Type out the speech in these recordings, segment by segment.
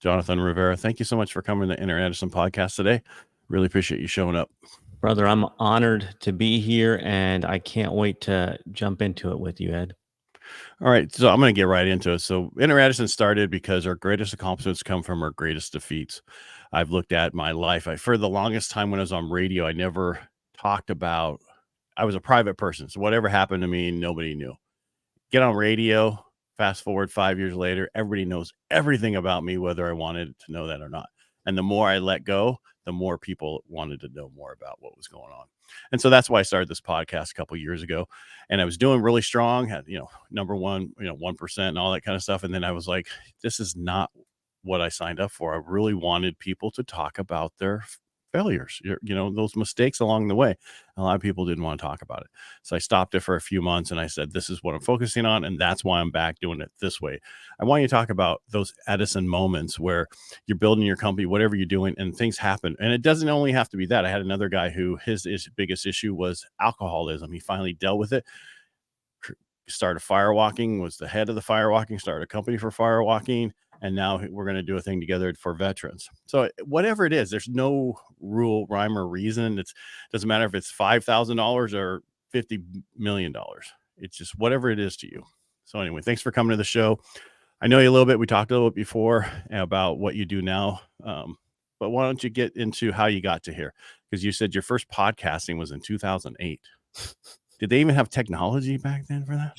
Jonathan Rivera. Thank you so much for coming to the Inner Edison podcast today. Really appreciate you showing up. Brother, I'm honored to be here, and I can't wait to jump into it with you, Ed. All right, so I'm going to get right into it. So Inner Edison started because our greatest accomplishments come from our greatest defeats. I've looked at my life. For the longest time when I was on radio, I never talked about, I was a private person. So whatever happened to me, nobody knew. Get on radio, fast forward 5 years later, everybody knows everything about me, whether I wanted to know that or not. And the more I let go, the more people wanted to know more about what was going on. And so that's why I started this podcast a couple of years ago. And I was doing really strong, had, number one, 1% and all that kind of stuff. And then I was like, this is not what I signed up for. I really wanted people to talk about their failures, those mistakes along the way. A lot of people didn't want to talk about it. So I stopped it for a few months and I said, this is what I'm focusing on. And that's why I'm back doing it this way. I want you to talk about those Edison moments where you're building your company, whatever you're doing, and things happen. And it doesn't only have to be that. I had another guy who his biggest issue was alcoholism. He finally dealt with it. Started firewalking, was the head of the firewalking, started a company for firewalking. And now we're going to do a thing together for veterans. So whatever it is, there's no rule, rhyme, or reason. It doesn't matter if it's $5,000 or $50 million. It's just whatever it is to you. So anyway, thanks for coming to the show. I know you a little bit. We talked a little bit before about what you do now. But why don't you get into how you got to here? Because you said your first podcasting was in 2008. Did they even have technology back then for that?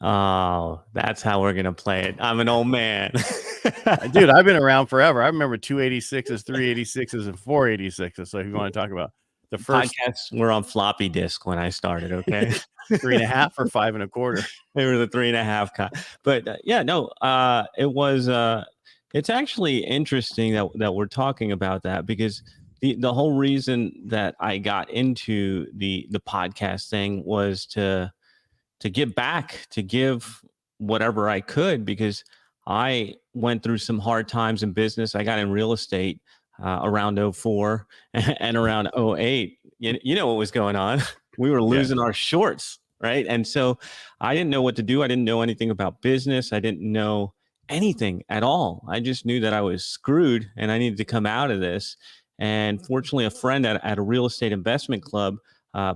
Oh, that's how we're going to play it. I'm an old man. Dude, I've been around forever. I remember 286s, 386s, and 486s. So if you want to talk about the first podcasts were on floppy disk when I started. Okay. 3.5 or 5 1/4. They were the 3.5. But it was, it's actually interesting that we're talking about that, because the whole reason that I got into the podcast thing was to give back, to give whatever I could, because I went through some hard times in business. I got in real estate around 04 and around 08. You know what was going on. We were losing our shorts, right? And so I didn't know what to do. I didn't know anything about business. I didn't know anything at all. I just knew that I was screwed and I needed to come out of this. And fortunately, a friend at a real estate investment club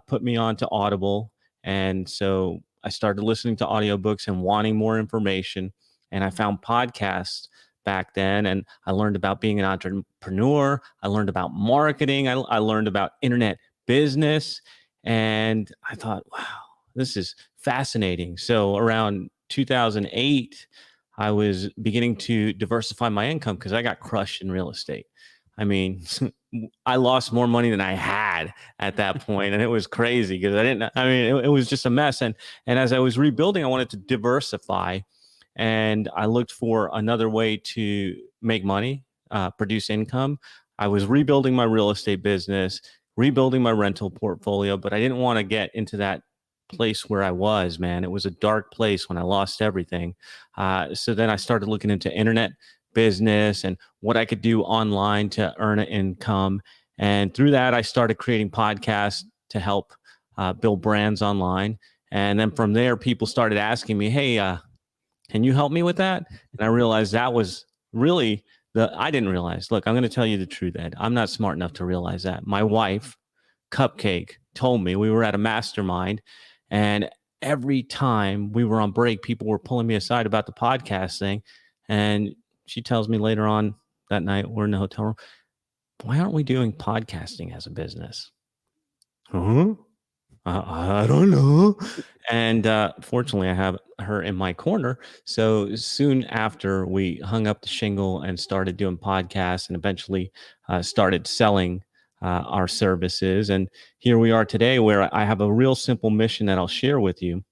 put me on to Audible. And so I started listening to audiobooks and wanting more information. And I found podcasts back then. And I learned about being an entrepreneur. I learned about marketing. I learned about internet business. And I thought, wow, this is fascinating. So around 2008, I was beginning to diversify my income because I got crushed in real estate. I mean, I lost more money than I had at that point, and it was crazy because it was just a mess. And as I was rebuilding, I wanted to diversify, and I looked for another way to make money, produce income. I was rebuilding my real estate business, rebuilding my rental portfolio, but I didn't want to get into that place where I was, man. It was a dark place when I lost everything. So then I started looking into internet business and what I could do online to earn an income. And through that, I started creating podcasts to help build brands online. And then from there, people started asking me, hey, can you help me with that? And I realized that was really I didn't realize. Look, I'm going to tell you the truth, Ed. I'm not smart enough to realize that. My wife, Cupcake, told me. We were at a mastermind, and every time we were on break, people were pulling me aside about the podcast thing. And she tells me later on that night, we're in the hotel room, why aren't we doing podcasting as a business? Huh? I don't know. And fortunately, I have her in my corner. So soon after, we hung up the shingle and started doing podcasts, and eventually started selling our services. And here we are today, where I have a real simple mission that I'll share with you.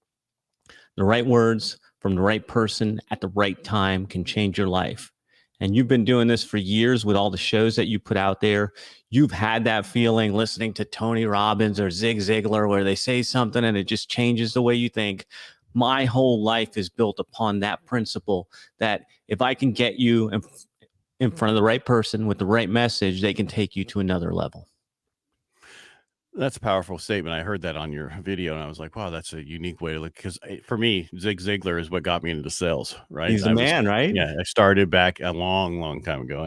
The right words from the right person at the right time can change your life. And you've been doing this for years with all the shows that you put out there. You've had that feeling listening to Tony Robbins or Zig Ziglar, where they say something and it just changes the way you think. My whole life is built upon that principle, that if I can get you in front of the right person with the right message, they can take you to another level. That's a powerful statement. I heard that on your video, and I was like, "Wow, that's a unique way to look." Because for me, Zig Ziglar is what got me into sales. Right? He's the man, right? I started back a long, long time ago,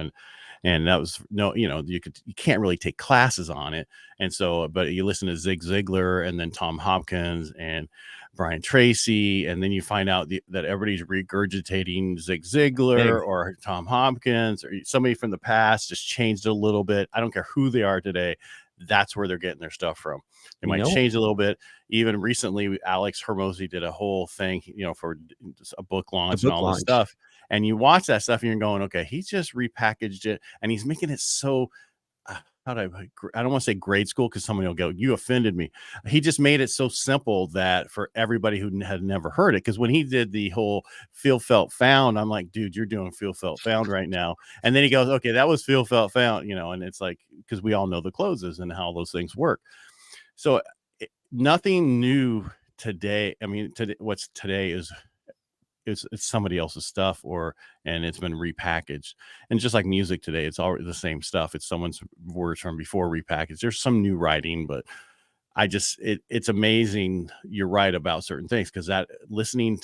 and that was no, you can't really take classes on it, and so, but you listen to Zig Ziglar, and then Tom Hopkins and Brian Tracy, and then you find out that everybody's regurgitating Zig Ziglar Ex- or Tom Hopkins or somebody from the past, just changed a little bit. I don't care who they are today. That's where they're getting their stuff from. They You might know, change a little bit. Even recently, Alex Hermosi did a whole thing, for a book a launch and book all this launch. stuff. And you watch that stuff and you're going, okay, he's just repackaged it and he's making it so, I don't want to say grade school because somebody will go, you offended me. He just made it so simple that for everybody who had never heard it, because when he did the whole feel, felt, found, I'm like, dude, you're doing feel, felt, found right now. And then he goes, okay, that was feel, felt, found, and it's like, because we all know the closes and how those things work. So nothing new today. I mean, what's today is it's somebody else's stuff, and it's been repackaged. And just like music today, it's all the same stuff. It's someone's words from before repackaged. There's some new writing, but it's amazing. You're right about certain things, because that listening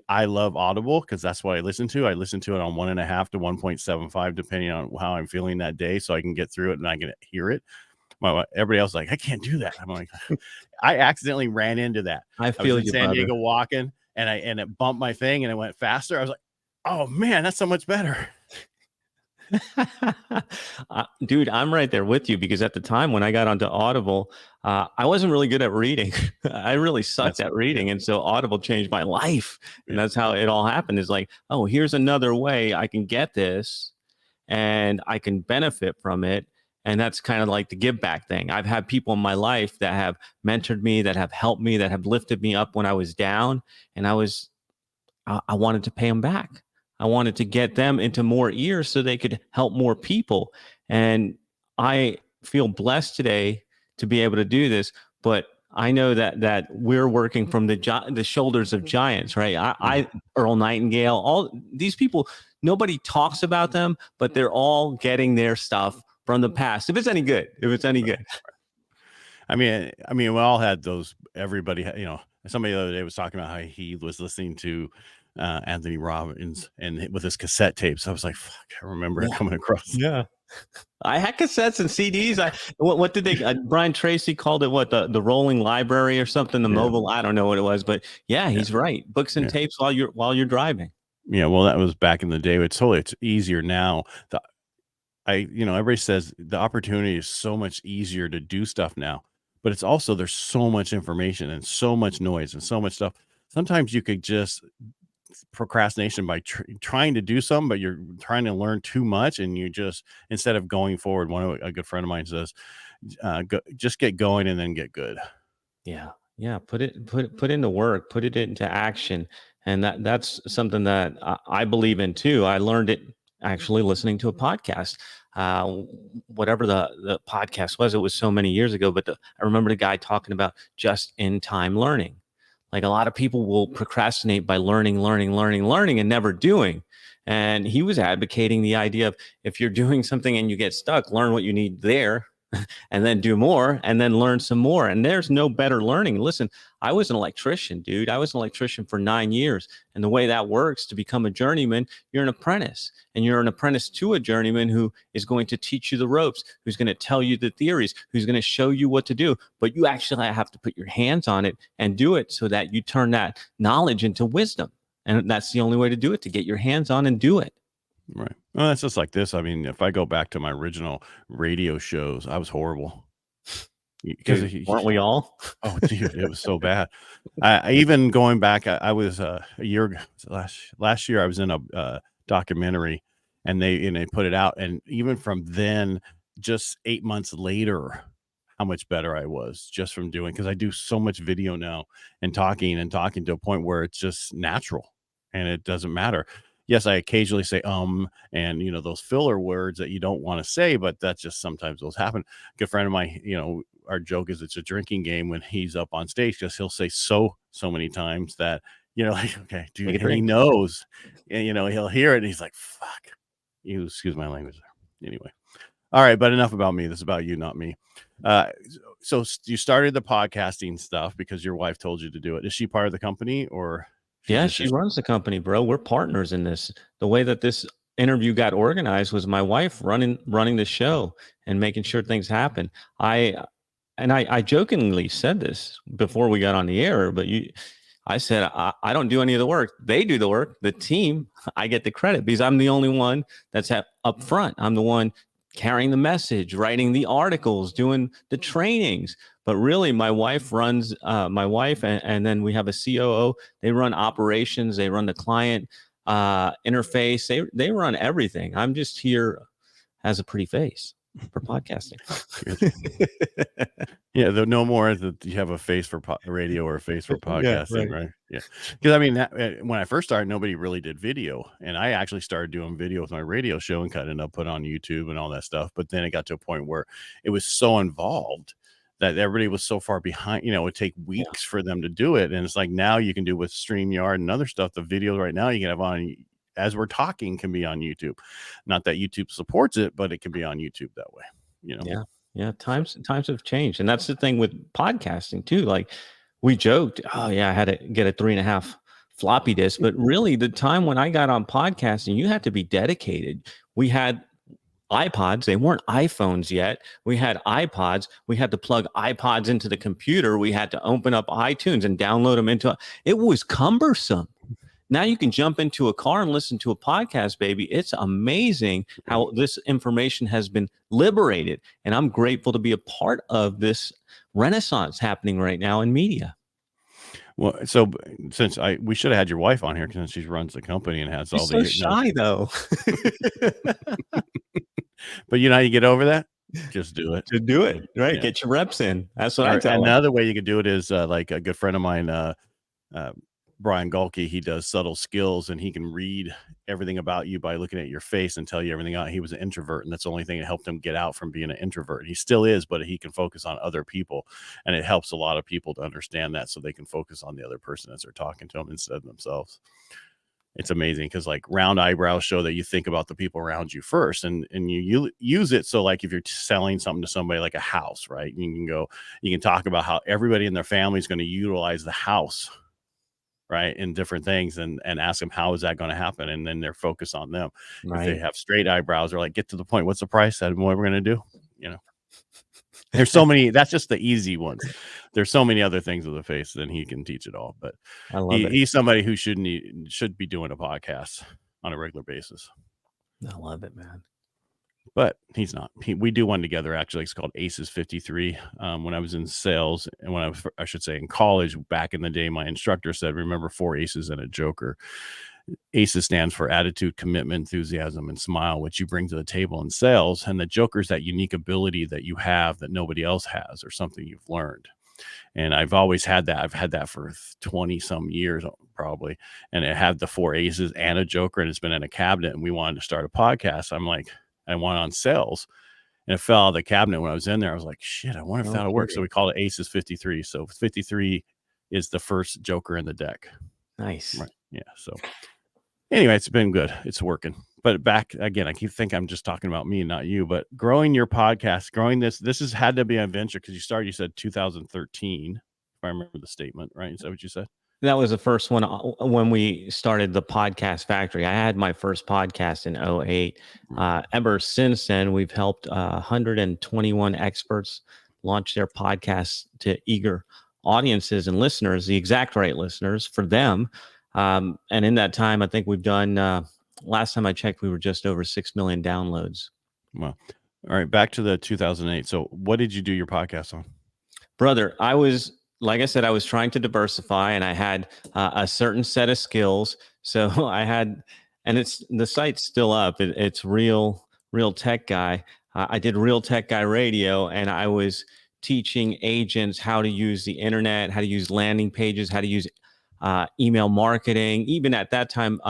I love Audible because that's what I listen to. I listen to it on 1.5 to 1.75, depending on how I'm feeling that day, so I can get through it and I can hear it. Everybody else is like, I can't do that. I'm like, I accidentally ran into that. I I was feel in you, San brother. Diego walking, and it bumped my thing and it went faster. I was like, oh man, that's so much better. Dude, I'm right there with you because at the time when I got onto Audible, I wasn't really good at reading. I really sucked That's at reading. And so Audible changed my life. And yeah, that's how it all happened is like, oh, here's another way I can get this and I can benefit from it. And that's kind of like the give back thing. I've had people in my life that have mentored me, that have helped me, that have lifted me up when I was down. And I wanted to pay them back. I wanted to get them into more ears so they could help more people. And I feel blessed today to be able to do this. But I know that we're working from the shoulders of giants, right? I Earl Nightingale, all these people, nobody talks about them, but they're all getting their stuff from the past. If it's any good, if it's any right. good. I mean, we all had those. Everybody, somebody the other day was talking about how he was listening to Anthony Robbins and with his cassette tapes. I was like, fuck, I remember it Yeah. coming across. Yeah. I had cassettes and CDs. What did they? Brian Tracy called it what the rolling library or something. The Yeah, mobile. I don't know what it was, but yeah, yeah, he's right. Books and yeah, tapes while you're driving. yeah. Well, that was back in the day. It's easier now. Everybody says the opportunity is so much easier to do stuff now, but it's also there's so much information and so much noise and so much stuff. Sometimes you could just procrastination by trying to do something, but you're trying to learn too much, and you just instead of going forward. A good friend of mine says, just get going and then get good. Yeah, yeah. Put into work. Put it into action, and that's something that I believe in too. I learned it actually listening to a podcast. Whatever the podcast was, it was so many years ago. But I remember the guy talking about just in time learning. Like a lot of people will procrastinate by learning, and never doing. And he was advocating the idea of if you're doing something and you get stuck, learn what you need there and then do more and then learn some more. And there's no better learning. Listen, I was an electrician, dude. I was an electrician for 9 years. And the way that works to become a journeyman, you're an apprentice and you're an apprentice to a journeyman who is going to teach you the ropes, who's going to tell you the theories, who's going to show you what to do. But you actually have to put your hands on it and do it so that you turn that knowledge into wisdom. And that's the only way to do it, to get your hands on and do it. Right. Well, that's just like this. I mean, if I go back to my original radio shows, I was horrible because Dude, weren't we all? oh, dude, it was so bad. I even going back, I was a year ago, last year. I was in a documentary, and they put it out, and even from then, just 8 months later, how much better I was just from doing, because I do so much video now and talking to a point where it's just natural and it doesn't matter. Yes, I occasionally say and those filler words that you don't want to say, but that's just sometimes those happen. A good friend of mine, our joke is it's a drinking game when he's up on stage, because he'll say so many times that like, okay, Take dude, a and he drink. knows, and he'll hear it and he's like, fuck you, excuse my language there. Anyway, All right, but enough about me. This is about you, not me. Uh, so you started the podcasting stuff because your wife told you to do it. Is she part of the company, or she's Yeah, just she runs the company, bro. We're partners in this. The way that this interview got organized was my wife running the show and making sure things happen. I I jokingly said this before we got on the air, but I said I don't do any of the work. They do the work. The team, I get the credit because I'm the only one that's up front. I'm the one carrying the message, writing the articles, doing the trainings. But really, my wife runs. My wife and then we have a COO. They run operations. They run the client interface. They run everything. I'm just here as a pretty face for podcasting. Yeah, no more that you have a face for radio or a face for Yeah, podcasting, right. right? Yeah, because I mean, when I first started, nobody really did video, and I actually started doing video with my radio show and kind of put on YouTube and all that stuff. But then it got to a point where it was so involved that everybody was so far behind. It would take weeks for them to do it, and it's like now you can do with StreamYard and other stuff. The video right now you can have on as we're talking can be on YouTube. Not that YouTube supports it, but it can be on YouTube that way. Yeah. Yeah. Times have changed. And that's the thing with podcasting too. Like we joked, oh yeah, I had to get a 3.5 floppy disk. But really the time when I got on podcasting, you had to be dedicated. We had iPods. They weren't iPhones yet. We had iPods. We had to plug iPods into the computer. We had to open up iTunes and download them it was cumbersome. Now you can jump into a car and listen to a podcast, baby. It's amazing how this information has been liberated. And I'm grateful to be a part of this renaissance happening right now in media. Well, so since we should have had your wife on here since she runs the company and has She's all so the shy though. but how you get over that? Just do it. To do it, right? Yeah. Get your reps in. That's what I tell And them. another way you could do it is like a good friend of mine, Brian Gulke, he does subtle skills and he can read everything about you by looking at your face and tell you everything out. He was an introvert, and that's the only thing that helped him get out from being an introvert. He still is, but he can focus on other people, and it helps a lot of people to understand that so they can focus on the other person as they're talking to them instead of themselves. It's amazing because like round eyebrows show that you think about the people around you first, and you use it. So like if you're selling something to somebody like a house, right? You can talk about how everybody in their family is going to utilize the house, right, in different things, and ask them how is that going to happen, and then they're focused on them. If they Right. have straight eyebrows, they're like, get to the point. What's the price? What we're going to do? There's so many. That's just the easy ones. There's so many other things with the face, then he can teach it all. But I love it. he's somebody who should be doing a podcast on a regular basis. I love it, man. But he's not. We do one together, actually. It's called Aces 53. When I was in sales, and when I should say in college, back in the day, my instructor said, remember 4 aces and a joker. ACEs stands for attitude, commitment, enthusiasm, and smile, which you bring to the table in sales. And the joker is that unique ability that you have that nobody else has, or something you've learned. And I've always had that. I've had that for 20 some years, probably. And it had the 4 aces and a joker, and it's been in a cabinet. And we wanted to start a podcast. I'm like, I went on sales, and it fell out of the cabinet when I was in there. I was like, shit, I wonder if that'll work. So we call it Aces 53. So 53 is the first joker in the deck. Nice. Right. Yeah. So anyway, it's been good. It's working. But back again, I keep thinking I'm just talking about me, not you. But growing your podcast, growing this has had to be an adventure because you said 2013, if I remember the statement, right? Is that what you said? That was the first one when we started the podcast factory. I had my first podcast in 2008. Ever since then, we've helped 121 experts launch their podcasts to eager audiences and listeners, the exact right listeners for them. And in that time, I think we've done, last time I checked, we were just over 6 million downloads. Well, all right. Back to the 2008. So what did you do your podcast on? Brother, like I said, I was trying to diversify, and I had a certain set of skills. So and the site's still up. It's Real Tech Guy. I did Real Tech Guy Radio, and I was teaching agents how to use the internet, how to use landing pages, how to use email marketing, even at that time,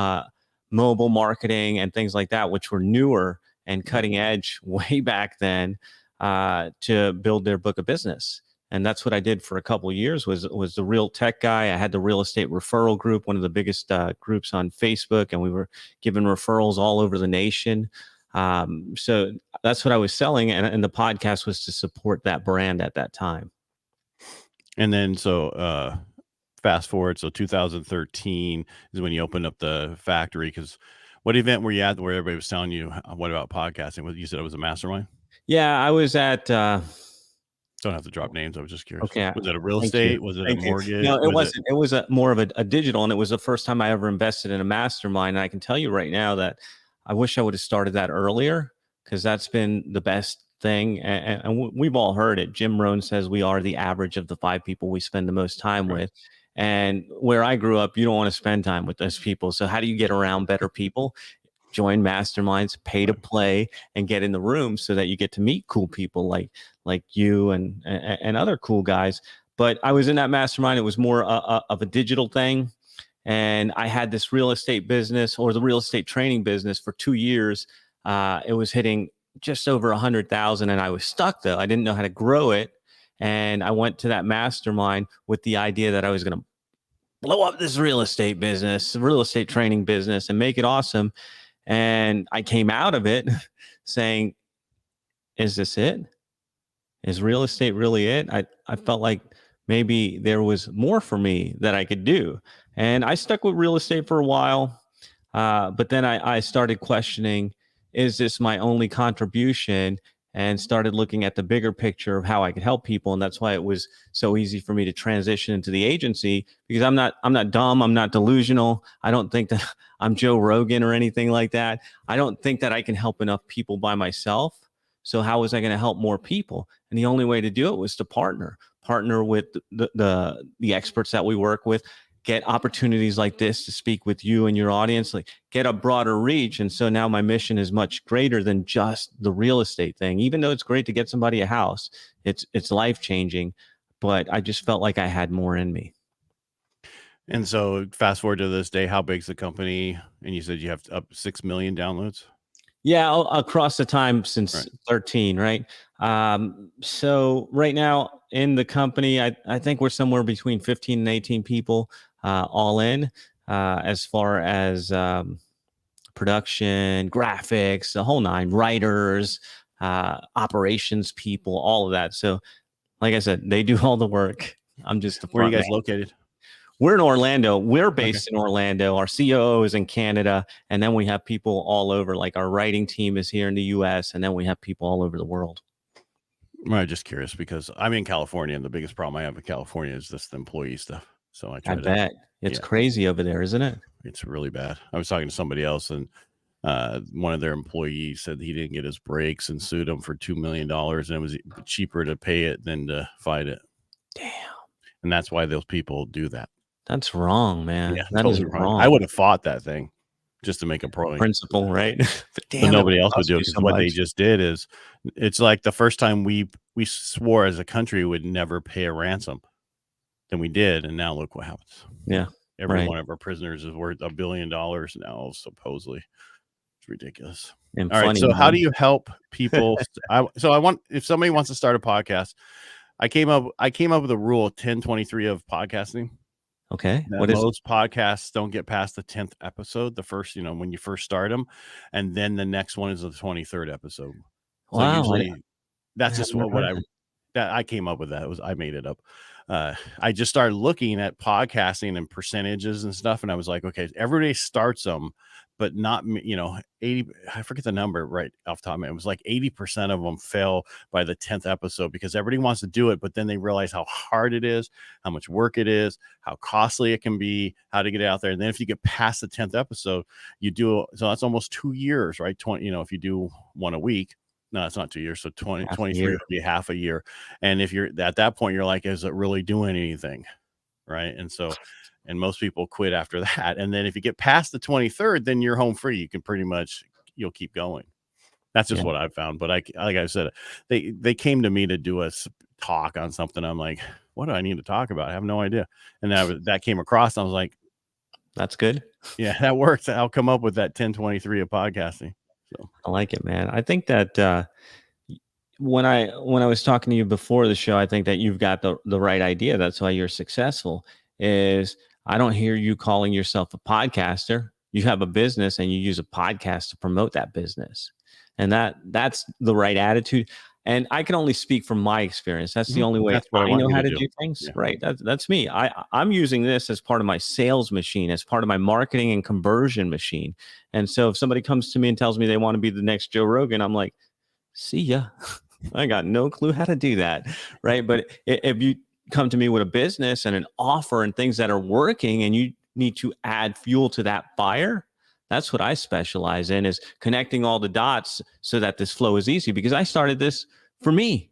mobile marketing and things like that, which were newer and cutting edge way back then, to build their book of business. And that's what I did for a couple of years was the Real Tech Guy. I had the Real Estate Referral Group, one of the biggest groups on Facebook, and we were giving referrals all over the nation. So that's what I was selling. And the podcast was to support that brand at that time. And then, so fast forward, so 2013 is when you opened up the factory. Because what event were you at where everybody was telling you what about podcasting? What you said it was a mastermind? Yeah, I was at, Don't have to drop names. I was just curious. okay. Was it a real Thank you. estate? Was it a Thank you. mortgage? No, it Was it wasn't. It was more of a digital, and it was the first time I ever invested in a mastermind. And I can tell you right now that I wish I would have started that earlier, because that's been the best thing. And we've all heard it. Jim Rohn says we are the average of the 5 people we spend the most time right? with. And where I grew up, you don't want to spend time with those people. So how do you get around better people? Join masterminds, pay to Right. play, and get in the room so that you get to meet cool people like you and other cool guys. But I was in that mastermind. It was more of a digital thing. And I had this real estate business, or the real estate training business, for 2 years. It was hitting just over 100,000, and I was stuck though. I didn't know how to grow it. And I went to that mastermind with the idea that I was going to blow up this real estate business, real estate training business, and make it awesome. And I came out of it saying, is this it? Is real estate really it? I felt like maybe there was more for me that I could do. And I stuck with real estate for a while. But then I started questioning, is this my only contribution? And started looking at the bigger picture of how I could help people. And that's why it was so easy for me to transition into the agency, because I'm not dumb. I'm not delusional. I don't think that I'm Joe Rogan or anything like that. I don't think that I can help enough people by myself. So how was I going to help more people? And the only way to do it was to partner with the experts that we work with, get opportunities like this to speak with you and your audience, like get a broader reach. And so now my mission is much greater than just the real estate thing. Even though it's great to get somebody a house, it's life-changing, but I just felt like I had more in me. And so fast forward to this day, how big's the company? And you said you have up 6 million downloads? Yeah, across the time since Right. 13, right? So right now in the company, I think we're somewhere between 15 and 18 people, all in, as far as production, graphics, the whole nine, writers, operations people, all of that. So like I said, they do all the work. I'm just the Where are you front guys man. located? We're in Orlando. We're Okay. based in Orlando. Our COO is in Canada. And then we have people all over, like our writing team is here in the US. And then we have people all over the world. I'm just curious because I'm in California, and the biggest problem I have in California is just the employee stuff. So I I try to, bet. It's yeah, crazy over there, isn't it? it's really bad. I was talking to somebody else, and one of their employees said he didn't get his breaks and sued him for $2 million, and it was cheaper to pay it than to fight it. Damn. And that's why those people do that. That's wrong, man. Yeah, That is totally wrong. wrong. I would have fought that thing just to make a point. Principle, right? But But damn, nobody else would cost do it you because so what they much. just did is, it's like the first time we swore as a country would never pay a ransom. Then we did, and now look what happens. Yeah. Every Right. one of our prisoners is worth $1 billion now, supposedly. It's ridiculous. And All right, funny, so how man. do you help people? If somebody wants to start a podcast, I came up with a rule 10-23 of podcasting. Okay. That What is it? most podcasts don't get past the 10th episode, the first, when you first start them, and then the next one is the 23rd episode. So Wow. usually that's I've just never what heard I came up with. That I made it up. I just started looking at podcasting and percentages and stuff, and I was like, okay, everybody starts them, but not 80. I forget the number right off the top of my head. It was like 80% of them fail by the 10th episode because everybody wants to do it, but then they realize how hard it is, how much work it is, how costly it can be, how to get it out there. And then if you get past the 10th episode, so that's almost 2 years, right? 20, if you do one a week. No, it's not 2 years. So 23 would be half a year. And if you're at that point, you're like, is it really doing anything? Right. And most people quit after that. And then if you get past the 23rd, then you're home free. You can you'll keep going. That's just what I've found. But like I said, they came to me to do a talk on something. I'm like, what do I need to talk about? I have no idea. And that came across. And I was like, that's good. Yeah, that works. I'll come up with that 10-23 of podcasting. So I like it, man. I think that when I was talking to you before the show, I think that you've got the right idea. That's why you're successful. Is I don't hear you calling yourself a podcaster. you have a business and you use a podcast to promote that business. And that's the right attitude. And I can only speak from my experience. That's the only way That's what I I want know you how to to do. do things. Yeah. Right. That's me. I'm using this as part of my sales machine, as part of my marketing and conversion machine. And so if somebody comes to me and tells me they want to be the next Joe Rogan, I'm like, see ya. I got no clue how to do that. Right. But if you come to me with a business and an offer and things that are working, and you need to add fuel to that fire, that's what I specialize in, is connecting all the dots so that this flow is easy, because I started this for me.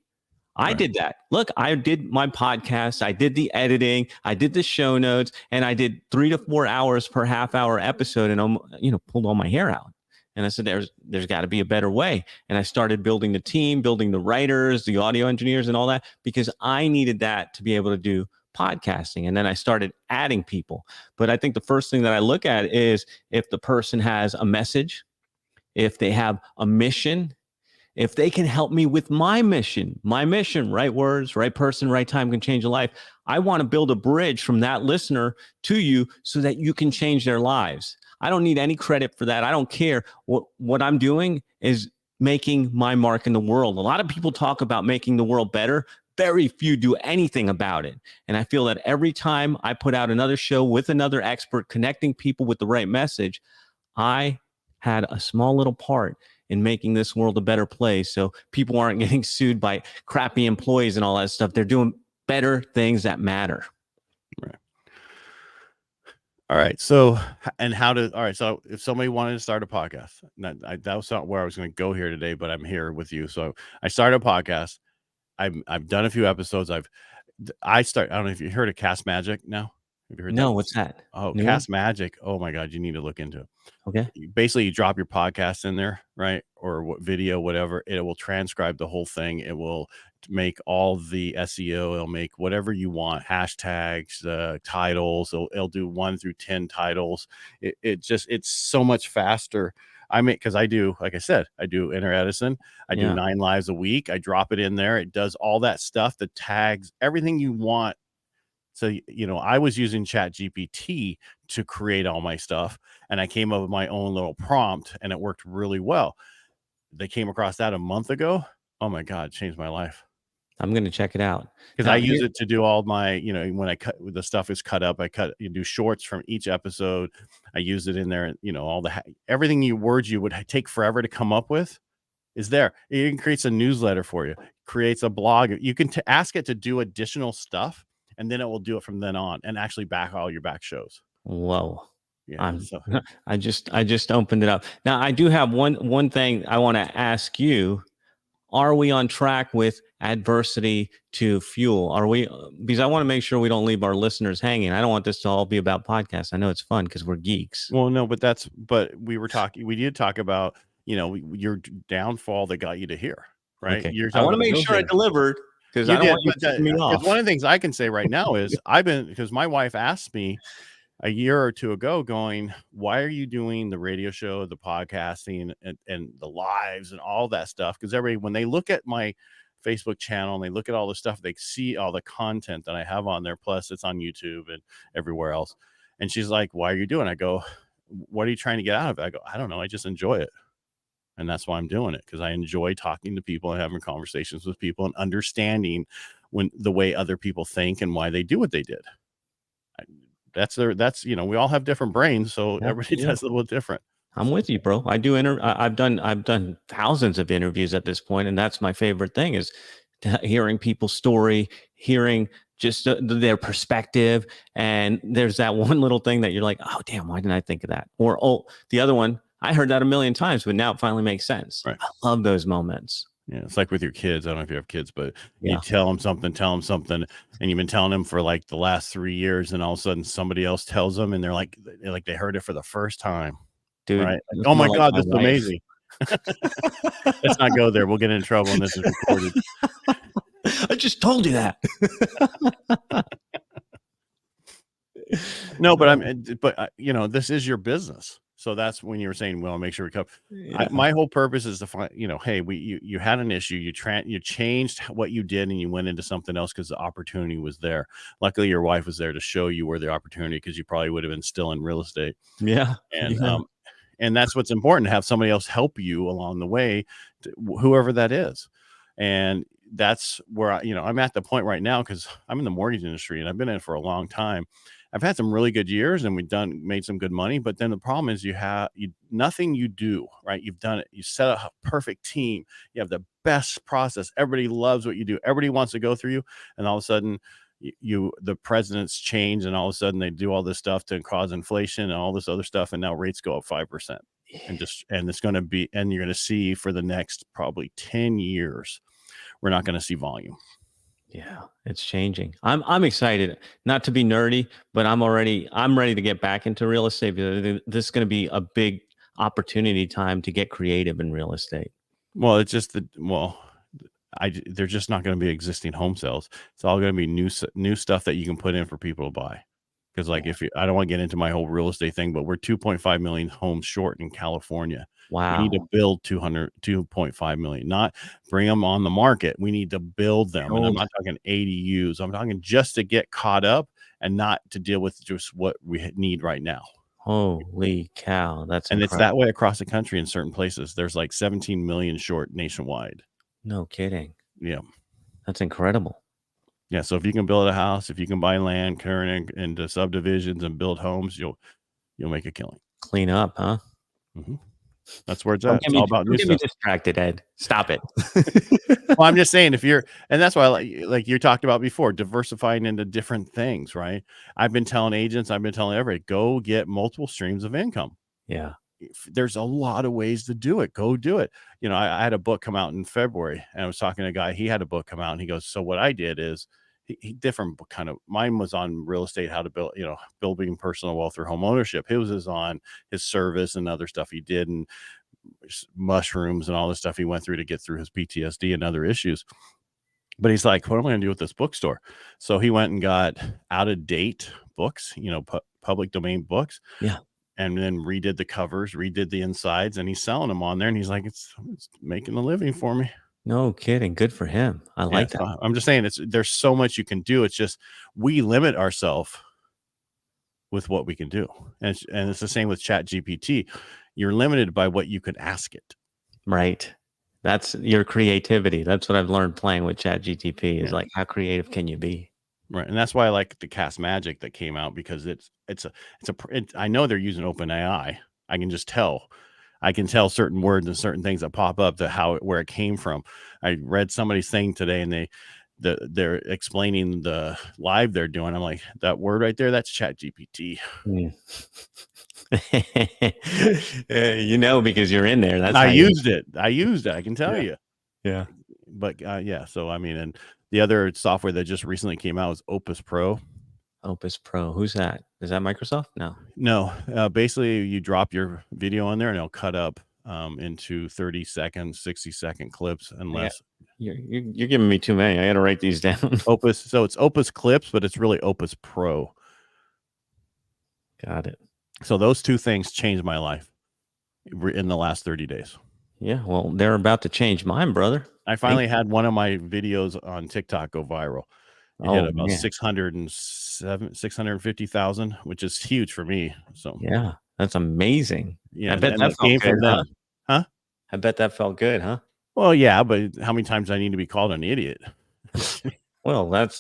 I did that. Look, I did my podcast. I did the editing. I did the show notes, and I did 3 to 4 hours per half hour episode, and pulled all my hair out. And I said, there's got to be a better way. And I started building the team, building the writers, the audio engineers, and all that, because I needed that to be able to do podcasting. And then I started adding people. But I think the first thing that I look at is if the person has a message, if they have a mission, if they can help me with my mission, right words, right person, right time can change a life. I want to build a bridge from that listener to you so that you can change their lives. I don't need any credit for that. I don't care. What I'm doing is making my mark in the world. A lot of people talk about making the world better. Very few do anything about it. And I feel that every time I put out another show with another expert, connecting people with the right message, I had a small little part in making this world a better place. So people aren't getting sued by crappy employees and all that stuff. They're doing better things that matter. Right. All right. So, so if somebody wanted to start a podcast, that was not where I was going to go here today, but I'm here with you. So I started a podcast. I've done a few episodes. I don't know if you heard of Cast Magic now. Have you heard that? No, what's that? Oh, New Cast Magic. Oh my God. You need to look into it. Okay. Basically, you drop your podcast in there, right? Or what video, whatever. It will transcribe the whole thing. It will make all the SEO. It'll make whatever you want, hashtags, titles. It'll do 1 through 10 titles. It's so much faster. Because I do, like I said, I do Inner Edison. I do 9 lives a week. I drop it in there. It does all that stuff, the tags, everything you want. So, I was using ChatGPT to create all my stuff, and I came up with my own little prompt, and it worked really well. They came across that a month ago. Oh my God, it changed my life. I'm going to check it out. Because I use it to do all my, when the stuff is cut up, you do shorts from each episode. I use it in there, everything words you would take forever to come up with is there. It creates a newsletter for you, creates a blog. You can ask it to do additional stuff, and then it will do it from then on and actually back all your back shows. Whoa. Yeah. I just opened it up. Now I do have one thing I want to ask you. Are we on track with adversity to fuel? Are we? Because I want to make sure we don't leave our listeners hanging. I don't want this to all be about podcasts. I know it's fun because we're geeks. Well, no, but we did talk about, your downfall that got you to here, right? Okay. I want to make sure I delivered, because I don't want you to piss me off. One of the things I can say right now is because my wife asked me a year or two ago going, why are you doing the radio show, the podcasting and the lives and all that stuff? Because everybody, when they look at my Facebook channel and they look at all the stuff, they see all the content that I have on there. Plus it's on YouTube and everywhere else. And she's like, why are you doing it? I go, what are you trying to get out of it? I go, I don't know. I just enjoy it. And that's why I'm doing it, because I enjoy talking to people and having conversations with people and understanding the way other people think and why they do what they did. We all have different brains, so everybody does a little different. I'm with you, bro. I've done thousands of interviews at this point, and that's my favorite thing, is hearing people's story, hearing just their perspective. And there's that one little thing that you're like, oh damn, why didn't I think of that? Or the other one, I heard that a million times, but now it finally makes sense. Right. I love those moments. Yeah, it's like with your kids. I don't know if you have kids, but you tell them something, and you've been telling them for like the last 3 years, and all of a sudden somebody else tells them, and they're like they heard it for the first time. Dude, right? Oh my God, this is amazing. Let's not go there. We'll get in trouble, and this is recorded. I just told you that. No, but you know, this is your business. So that's when you were saying, well, make sure we cover. Yeah. My whole purpose is to find, you know, hey, you had an issue, you changed what you did, and you went into something else because the opportunity was there. Luckily, your wife was there to show you where the opportunity, because you probably would have been still in real estate. Yeah. And Yeah. and that's what's important, to have somebody else help you along the way, whoever that is. And that's where I'm at the point right now, because I'm in the mortgage industry and I've been in it for a long time. I've had some really good years and made some good money, but then the problem is nothing you do right. You've done it. You set up a perfect team. You have the best process. Everybody loves what you do. Everybody wants to go through you, and all of a sudden, the presidents change, and all of a sudden they do all this stuff to cause inflation and all this other stuff, and now rates go up 5%, and it's going to be, and you're going to see for the next probably 10 years, we're not going to see volume. Yeah, it's changing. I'm excited, not to be nerdy, but I'm ready to get back into real estate, because this is going to be a big opportunity time to get creative in real estate. Well, it's just they're just not going to be existing home sales. It's all going to be new stuff that you can put in for people to buy. Because like, I don't want to get into my whole real estate thing, but we're 2.5 million homes short in California. We need to Wow. build 2.5 million, not bring them on the market. We need to build them. And I'm not talking ADUs. I'm talking just to get caught up and not to deal with just what we need right now. Holy cow. That's And it's incredible. that way across the country in certain places. There's like 17 million short nationwide. No kidding. Yeah. That's incredible. Yeah. So if you can build a house, if you can buy land, turn into subdivisions and build homes, you'll make a killing. Clean up, huh? Mm-hmm. That's where it's at. It's all about new Don't get me stuff. distracted, Ed. Stop it. Well, I'm just saying, and that's why, like you talked about before, diversifying into different things, right? I've been telling agents, I've been telling everybody, go get multiple streams of income. Yeah. There's a lot of ways to do it. Go do it. I had a book come out in February, and I was talking to a guy. He had a book come out, and he goes, so what I did is, he different kind of, mine was on real estate, how to building personal wealth through home ownership. His was on his service and other stuff he did, and mushrooms and all the stuff he went through to get through his PTSD and other issues. But he's like, what am I going to do with this bookstore? So he went and got out of date books, public domain books. Yeah. And then redid the covers, redid the insides, and he's selling them on there. And he's like, it's making a living for me. No kidding. Good for him. I like that. So I'm just saying, there's so much you can do. It's just, we limit ourselves with what we can do. And it's the same with Chat GPT. You're limited by what you can ask it. Right. That's your creativity. That's what I've learned playing with Chat GTP is like, how creative can you be? Right. And that's why I like the Cast Magic that came out, because I know they're using OpenAI. I can just tell. I can tell certain words and certain things that pop up where it came from. I read somebody's thing today, and they're explaining the live they're doing. I'm like, that word right there, that's Chat GPT. Because you're in there. That's I used it. I can tell you. Yeah. But yeah. So I mean, and the other software that just recently came out was Opus Pro. Opus Pro. Who's that? Is that Microsoft? No. Basically, you drop your video on there, and it'll cut up into 30-second, 60-second clips, unless you're giving me too many. I got to write these down. Opus. So it's Opus Clips, but it's really Opus Pro. Got it. So those two things changed my life in the last 30 days. Yeah. Well, they're about to change mine, brother. I finally had one of my videos on TikTok go viral. It hit about 650,000, which is huge for me. So yeah, that's amazing. Yeah, I bet that felt good, huh? I bet that felt good, huh? Well, yeah, but how many times do I need to be called an idiot? Well,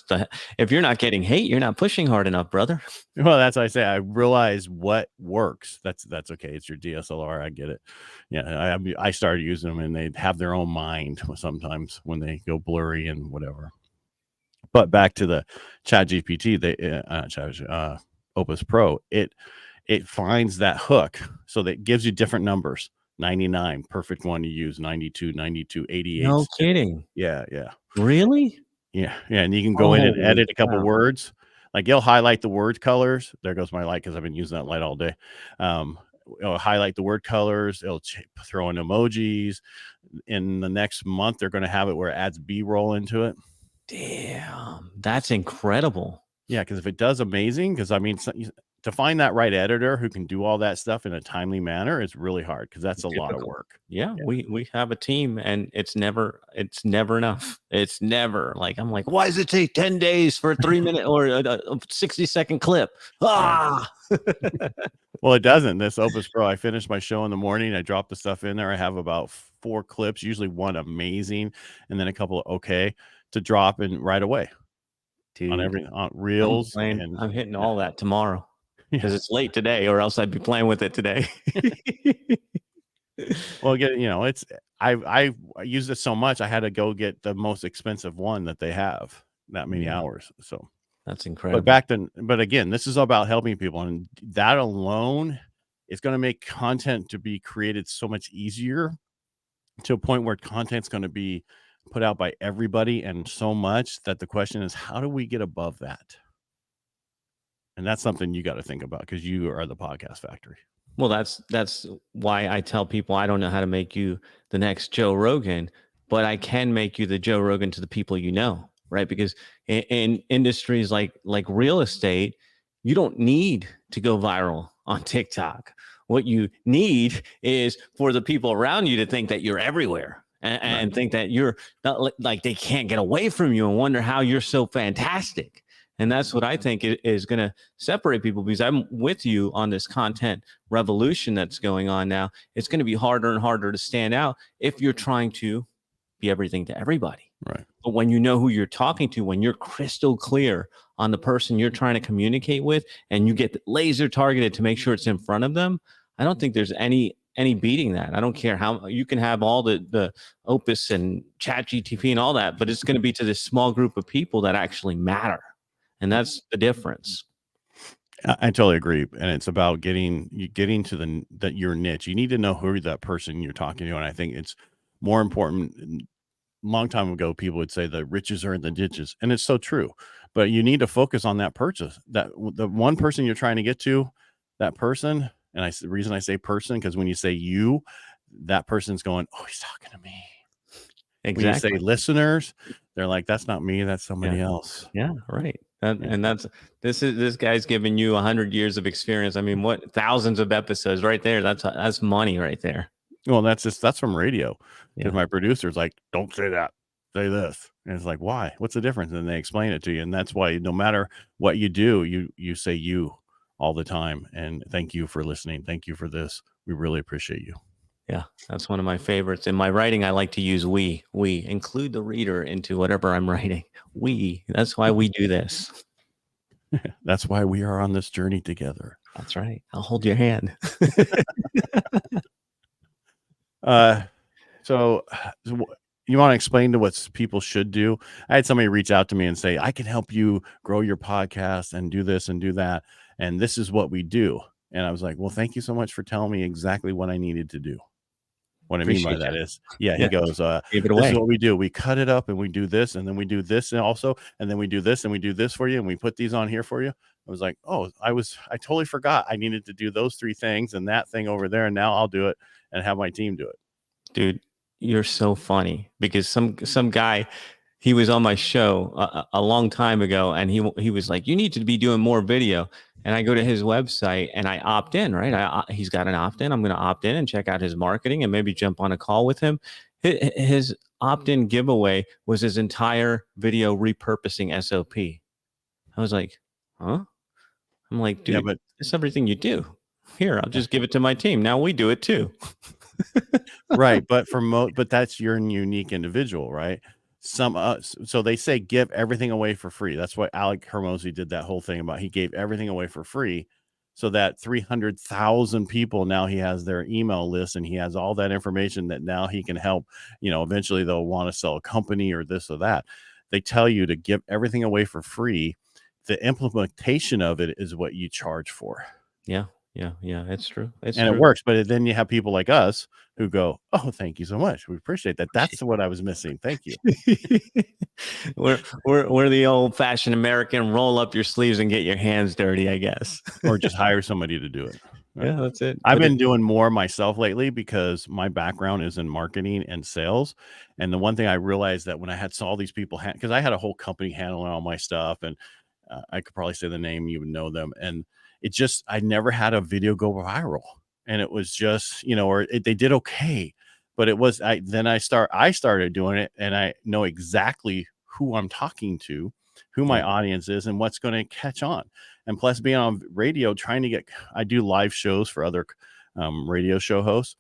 if you're not getting hate, you're not pushing hard enough, brother. Well, that's what I say. I realize what works. That's okay. It's your DSLR. I get it. Yeah, I started using them, and they have their own mind sometimes when they go blurry and whatever. But back to the Chat GPT, Opus Pro, it finds that hook, so that gives you different numbers. 99, perfect one to use. 92, 88. No kidding. Yeah. Really? Yeah. And you can go in and edit a couple words. Like, it'll highlight the word colors. There goes my light, because I've been using that light all day. It'll highlight the word colors. It'll throw in emojis. In the next month, they're going to have it where it adds B-roll into it. Damn, that's incredible. Yeah, because if it does amazing, because I mean, to find that right editor who can do all that stuff in a timely manner is really hard because that's a lot of Difficult. work. Yeah, Yeah. we have a team, and it's never enough. It's never like, I'm like, why does it take 10 days for a 3-minute or a 60-second clip? Right. Ah, Well, it doesn't. This Opus Pro, I finish my show in the morning. I drop the stuff in there. I have about 4 clips, usually one amazing, and then a couple of okay to drop in right away on dude, every on reels and I'm hitting yeah. all that tomorrow because Yeah. it's late today, or else I'd be playing with it today. Well, again, it's I used it so much I had to go get the most expensive one that they have that many Yeah, hours. So, that's but incredible. but again, this is about helping people, and that alone is going to make content to be created so much easier to a point where content's going to be put out by everybody and so much that the question is, how do we get above that? And that's something you got to think about because you are the podcast factory. Well, that's why I tell people I don't know how to make you the next Joe Rogan, but I can make you the Joe Rogan to the people you know, right? Because in industries like real estate, you don't need to go viral on TikTok. What you need is for the people around you to think that you're everywhere Right. and think that you're not, like they can't get away from you and wonder how you're so fantastic. And that's what I think is going to separate people, because I'm with you on this content revolution that's going on now. It's going to be harder and harder to stand out if you're trying to be everything to everybody. Right. But when you know who you're talking to, when you're crystal clear on the person you're trying to communicate with, and you get laser targeted to make sure it's in front of them, I don't think there's any beating that. I don't care how you can have all the Opus and Chat GTP and all that, but it's going to be to this small group of people that actually matter. And that's the difference. I totally agree, and it's about getting to that your niche. You need to know who that person you're talking to, and I think it's more important. Long time ago, people would say the riches are in the ditches, and it's so true. But you need to focus on that purchase, the one person you're trying to get to, that person. And the reason I say person, because when you say you, that person's going, "Oh, he's talking to me." When you say Exactly. listeners, they're like, "That's not me. That's Yeah. somebody else." Yeah. Right. And, Yeah. and that's this guy's giving you 100 years of experience. I mean, what thousands of episodes right there? That's money right there. Well, that's from radio, because Yeah. my producer's like, "Don't say that, say this," and it's like, "Why? What's the difference?" And they explain it to you, and that's why no matter what you do, you say you all the time, and thank you for listening. Thank you for this. We really appreciate you. Yeah. That's one of my favorites. In my writing, I like to use we include the reader into whatever I'm writing. That's why we do this. That's why we are on this journey together. That's right. I'll hold your hand. So you want to explain to what people should do? I had somebody reach out to me and say, "I can help you grow your podcast and do this and do that, and this is what we do." And I was like, "Well, thank you so much for telling me exactly what I needed to do." What I mean by Appreciate that you. is, yeah, he Yeah. goes, Gave it "This is away. what we do. We cut it up and we do this, and then we do this and also, and then we do this and we do this for you, and we put these on here for you." I was like, "Oh, I totally forgot I needed to do those 3 things and that thing over there, and now I'll do it and have my team do it." Dude, you're so funny, because some guy, he was on my show a long time ago, and he was like, "You need to be doing more video." And I go to his website and I opt in, right? He's got an opt in. I'm going to opt in and check out his marketing and maybe jump on a call with him. His opt in giveaway was his entire video repurposing SOP. I was like, huh? I'm like, Yeah, dude, but it's everything you do. Here, I'll just give it to my team. Now we do it too. right, but but that's your unique individual, right? So they say give everything away for free. That's why Alec Hermosi did that whole thing about he gave everything away for free, so that 300,000 people now he has their email list and he has all that information that now he can help. Eventually they'll want to sell a company or this or that. They tell you to give everything away for free. The implementation of it is what you charge for. Yeah. It's true. It's And it true. works, but then you have people like us who go, "Oh, thank you so much. We appreciate that. That's what I was missing. Thank you." we're the old fashioned American roll up your sleeves and get your hands dirty, I guess. Or just hire somebody to do it. Yeah, that's it. I've But been doing more myself lately because my background is in marketing and sales. And the one thing I realized that when I had saw all these people, because I had a whole company handling all my stuff, and I could probably say the name, you would know them. And it just, I never had a video go viral. And it was just, or they did okay. But it was, I started doing it, and I know exactly who I'm talking to, who my Yeah. audience is, and what's going to catch on. And plus being on radio, I do live shows for other radio show hosts.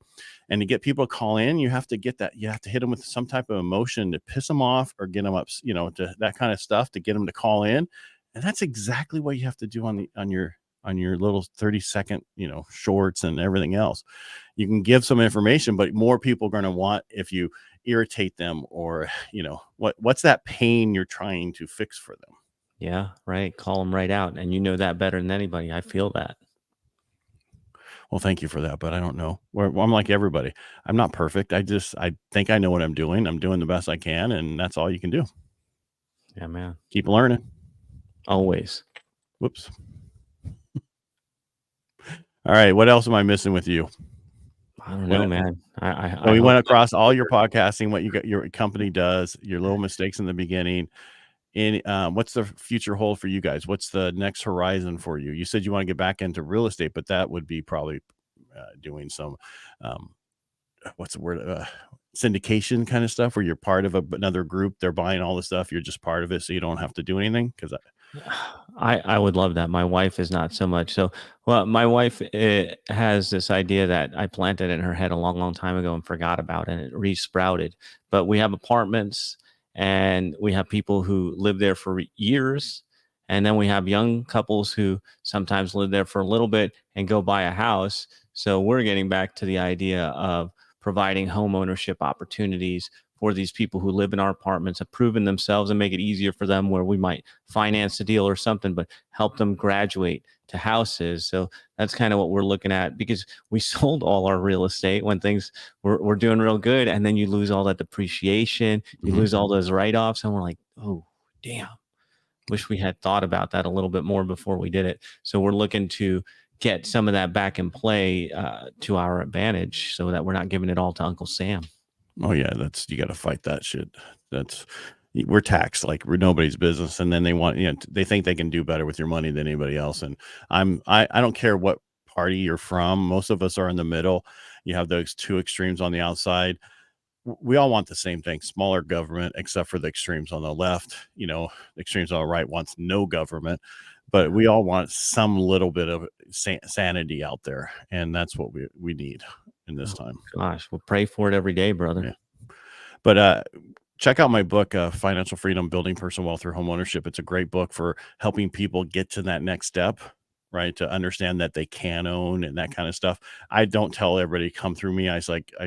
And to get people to call in, you have to hit them with some type of emotion to piss them off or get them up, to that kind of stuff to get them to call in. And that's exactly what you have to do on your little 30-second, shorts and everything else. You can give some information, but more people are going to want if you irritate them, or, what's that pain you're trying to fix for them. Yeah, right. Call them right out. And you know that better than anybody. I feel that. Well, thank you for that, but I don't know. I'm like everybody. I'm not perfect. I think I know what I'm doing. I'm doing the best I can, and that's all you can do. Yeah, man. Keep learning. Always. Whoops. All right. What else am I missing with you? I don't know, man. So we hope went that- across all your podcasting, what your company does, your little mistakes in the beginning. What's the future hold for you guys? What's the next horizon for you? You said you want to get back into real estate, but that would be probably doing some, what's the word? Syndication kind of stuff, where you're part of another group. They're buying all the stuff. You're just part of it, so you don't have to do anything. Because I would love that. My wife is not so much. So, well, my wife has this idea that I planted in her head a long, long time ago and forgot about, and it re-sprouted. But we have apartments, and we have people who live there for years, and then we have young couples who sometimes live there for a little bit and go buy a house. So we're getting back to the idea of providing home ownership opportunities for these people who live in our apartments, have proven themselves, and make it easier for them, where we might finance a deal or something, but help them graduate to houses. So that's kind of what we're looking at, because we sold all our real estate when things were doing real good. And then you lose all that depreciation, you lose all those write-offs. And we're like, oh, damn, wish we had thought about that a little bit more before we did it. So we're looking to get some of that back in play to our advantage, so that we're not giving it all to Uncle Sam. Oh yeah, you got to fight that shit. We're taxed like we're nobody's business, and then they think they can do better with your money than anybody else. And I don't care what party you're from. Most of us are in the middle. You have those two extremes on the outside. We all want the same thing: smaller government, except for the extremes on the left. The extremes on the right wants no government, but we all want some little bit of sanity out there, and that's what we need in this time. Gosh, we'll pray for it every day, brother. Yeah. But check out my book, Financial Freedom: Building Personal Wealth Through Homeownership. It's a great book for helping people get to that next step, right? To understand that they can own and that kind of stuff. I don't tell everybody come through me.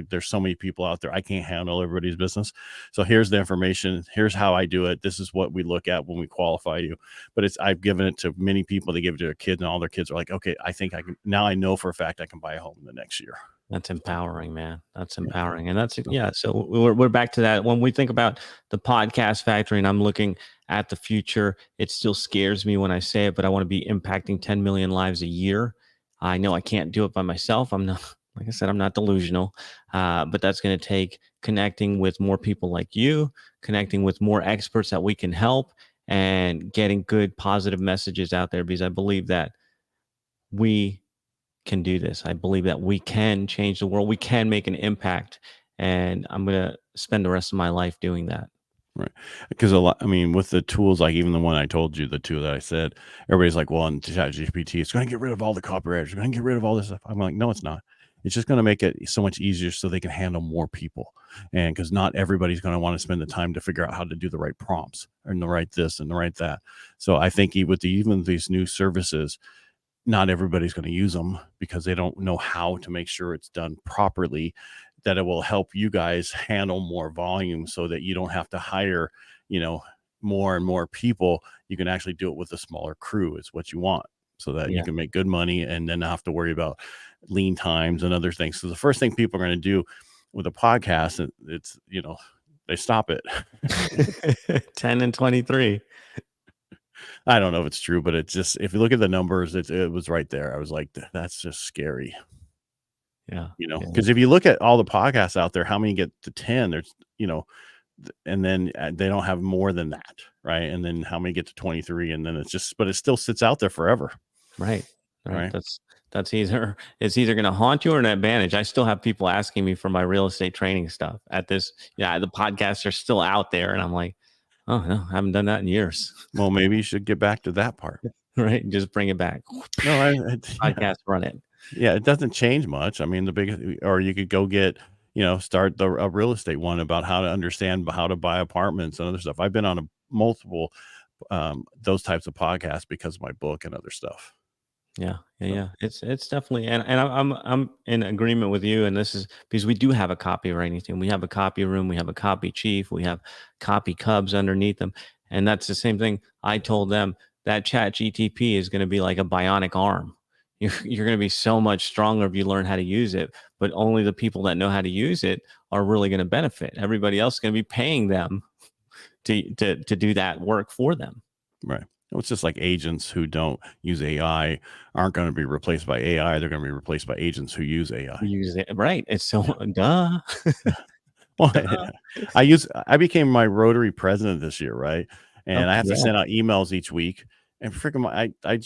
There's so many people out there. I can't handle everybody's business. So here's the information. Here's how I do it. This is what we look at when we qualify you. But I've given it to many people. They give it to their kids, and all their kids are like, okay, I think I can. Now I know for a fact I can buy a home in the next year. That's empowering, man. That's empowering. And so we're back to that. When we think about the podcast factory, and I'm looking at the future, it still scares me when I say it, but I want to be impacting 10 million lives a year. I know I can't do it by myself. I'm not, like I said, I'm not delusional, but that's going to take connecting with more people like you, connecting with more experts that we can help, and getting good, positive messages out there, because I believe that we can do this. I believe that we can change the world. We can make an impact. And I'm going to spend the rest of my life doing that. Right. Because with the tools, like even the one I told you, the two that I said, everybody's like, well, in ChatGPT, it's going to get rid of all the copywriters. It's going to get rid of all this stuff. I'm like, no, it's not. It's just going to make it so much easier so they can handle more people. And because not everybody's going to want to spend the time to figure out how to do the right prompts and the right this and the right that. So I think even these new services, not everybody's going to use them because they don't know how to make sure it's done properly, that it will help you guys handle more volume so that you don't have to hire, more and more people. You can actually do it with a smaller crew is what you want, so that you can make good money and then not have to worry about lean times and other things. So the first thing people are going to do with a podcast, it's, they stop it. 10 and 23. I don't know if it's true, but it's just, if you look at the numbers, it was right there. I was like, that's just scary. Yeah. Because if you look at all the podcasts out there, how many get to 10? There's, and then they don't have more than that, right? And then how many get to 23, and then but it still sits out there forever, Right. Right. right? That's either going to haunt you or an advantage. I still have people asking me for my real estate training stuff at this. Yeah, the podcasts are still out there, and I'm like, oh no, I haven't done that in years. Well, maybe you should get back to that part. Right. Just bring it back. No, yeah. Podcast, run it. Yeah, it doesn't change much. I mean, the biggest, or you could go get, start a real estate one about how to understand how to buy apartments and other stuff. I've been on multiple those types of podcasts because of my book and other stuff. Yeah, yeah, So, yeah. It's definitely, and I'm in agreement with you. And this is because we do have a copywriting team. We have a copy room. We have a copy chief. We have copy cubs underneath them, and that's the same thing. I told them that Chat GTP is going to be like a bionic arm. You're going to be so much stronger if you learn how to use it. But only the people that know how to use it are really going to benefit. Everybody else is going to be paying them to do that work for them. right. It's just like agents who don't use AI aren't going to be replaced by AI. They're going to be replaced by agents who use AI. Use it right. It's so duh. Well, I became my Rotary president this year, right? And I have to Yeah. send out emails each week. And freaking, I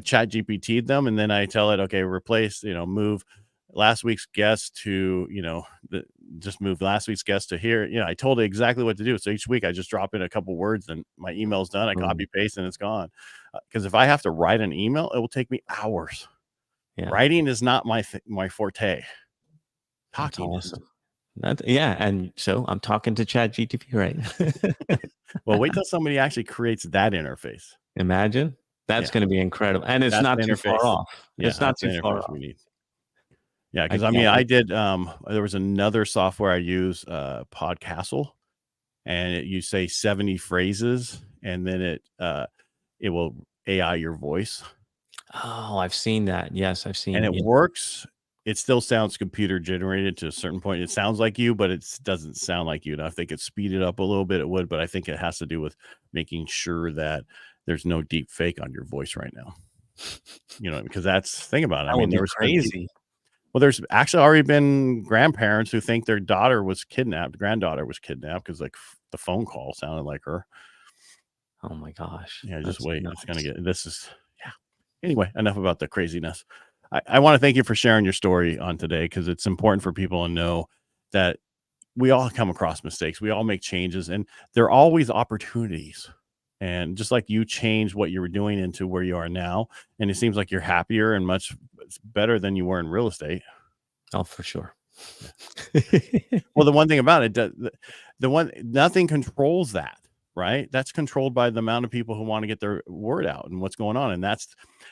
chat GPT'd them, and then I tell it, okay, replace, move last week's guest to, just move last week's guest to here. I told it exactly what to do. So each week I just drop in a couple words, and my email's done. I copy paste, and it's gone. Because if I have to write an email, it will take me hours. Yeah. Writing is not my forte. That's Talking is. awesome. Yeah, and so I'm talking to Chat GTP, right? Well, wait till somebody actually creates that interface. Imagine that's Yeah. going to be incredible, and it's That's not the too far interface. off. Yeah, It's not that's the too far interface off. we need. Yeah, I because can't I wait. did. There was another software I use, Podcastle, and you say 70 phrases, and then it will AI your voice, Oh, I've seen that. Yes, I've seen and it. it Yeah. works. It still sounds computer generated to a certain point. It sounds like you, but it doesn't sound like you. Now, if they could speed it up a little bit, it would. But I think it has to do with making sure that there's no deep fake on your voice right now. Because think about it. I That mean, would be crazy. well, there's actually already been grandparents who think their granddaughter was kidnapped because like the phone call sounded like her. Oh my gosh. Yeah, just That's wait. nuts. It's gonna get yeah. Anyway, enough about the craziness. I want to thank you for sharing your story on today, because it's important for people to know that we all come across mistakes. We all make changes, and there are always opportunities. And just like you changed what you were doing into where you are now, and it seems like you're happier and much better than you were in real estate. Oh, for sure. Well, the one thing about it, nothing controls that, right? That's controlled by the amount of people who want to get their word out and what's going on. And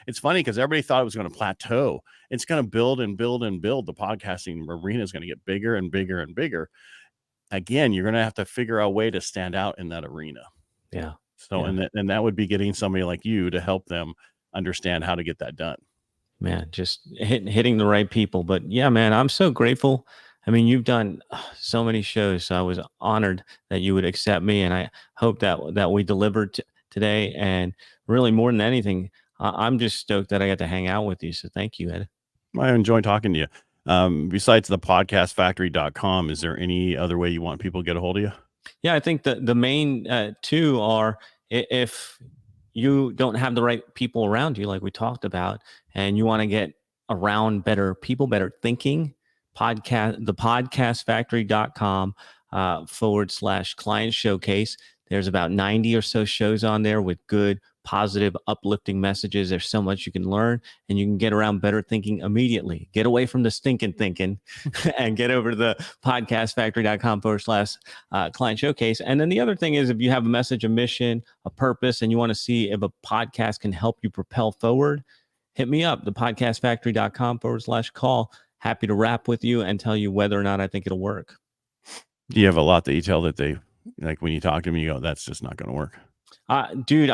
it's funny because everybody thought it was going to plateau. It's going to build and build and build. The podcasting arena is going to get bigger and bigger and bigger. Again, you're going to have to figure out a way to stand out in that arena. Yeah. So, Yeah. and that would be getting somebody like you to help them understand how to get that done. Man, just hitting the right people. But yeah, man, I'm so grateful. I mean, you've done so many shows, so I was honored that you would accept me, and I hope that we delivered today. And really, more than anything, I'm just stoked that I got to hang out with you. So thank you, Ed. I enjoy talking to you. Besides the podcastfactory.com, is there any other way you want people to get a hold of you? Yeah, I think the main two are, if you don't have the right people around you, like we talked about, and you want to get around better people, better thinking, the podcastfactory.com / client showcase. There's about 90 or so shows on there with good, positive, uplifting messages. There's so much you can learn, and you can get around better thinking immediately. Get away from the stinking thinking and get over to the podcastfactory.com / client showcase. And then the other thing is, if you have a message, a mission, a purpose, and you want to see if a podcast can help you propel forward, hit me up, the podcastfactory.com / call. Happy to wrap with you and tell you whether or not I think it'll work. Do you have a lot that you tell that they, like when you talk to them, you go, that's just not going to work? Dude,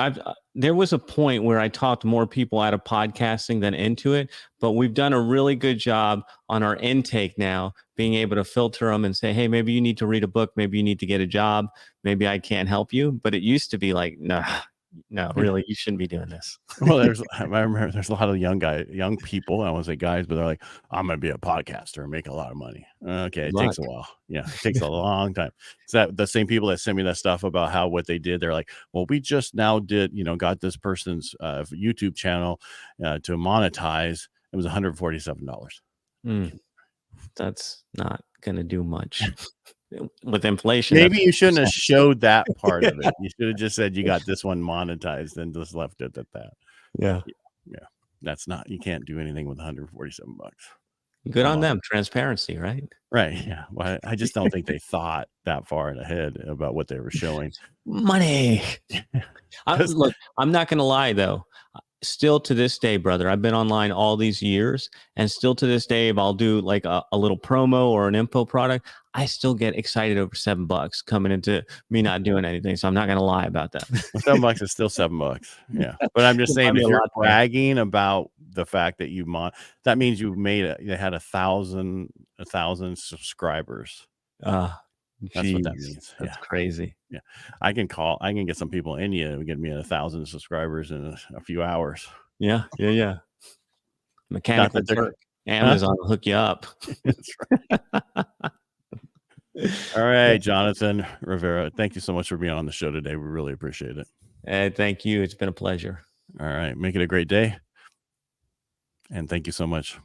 there was a point where I talked more people out of podcasting than into it, but we've done a really good job on our intake now, being able to filter them and say, hey, maybe you need to read a book, maybe you need to get a job, maybe I can't help you. But it used to be like, nah, no, really, you shouldn't be doing this. Well, I remember there's a lot of young people. I won't say guys, but they're like, I'm going to be a podcaster and make a lot of money. Okay. Good It luck. takes a while. Yeah. It takes a long time. It's that the same people that send me that stuff about what they did. They're like, well, we just now got this person's YouTube channel to monetize. It was $147. That's not going to do much. With inflation, Maybe you shouldn't have that's showed that part of it. You should have just said you got this one monetized and just left it at that. yeah. Yeah. That's not, you can't do anything with $147. Good Come on on. them. Transparency, right? Right. Yeah. Well, I just don't think they thought that far ahead about what they were showing. Money. Look, I'm not going to lie, though. Still to this day, brother, I've been online all these years, and still to this day, if I'll do like a little promo or an info product, I still get excited over $7 coming into me not doing anything. So I'm not going to lie about that. Well, $7 is still $7. Yeah. But I'm just saying, if you're bragging about the fact that that means you had 1,000 subscribers. That's what that means. That's crazy. Yeah. I can get some people in you and get me 1,000 subscribers in a few hours. Yeah. Mechanical Turk. Amazon will hook you up. That's right. All right, Jonathan Rivera. Thank you so much for being on the show today. We really appreciate it. Ed, thank you. It's been a pleasure. All right. Make it a great day. And thank you so much.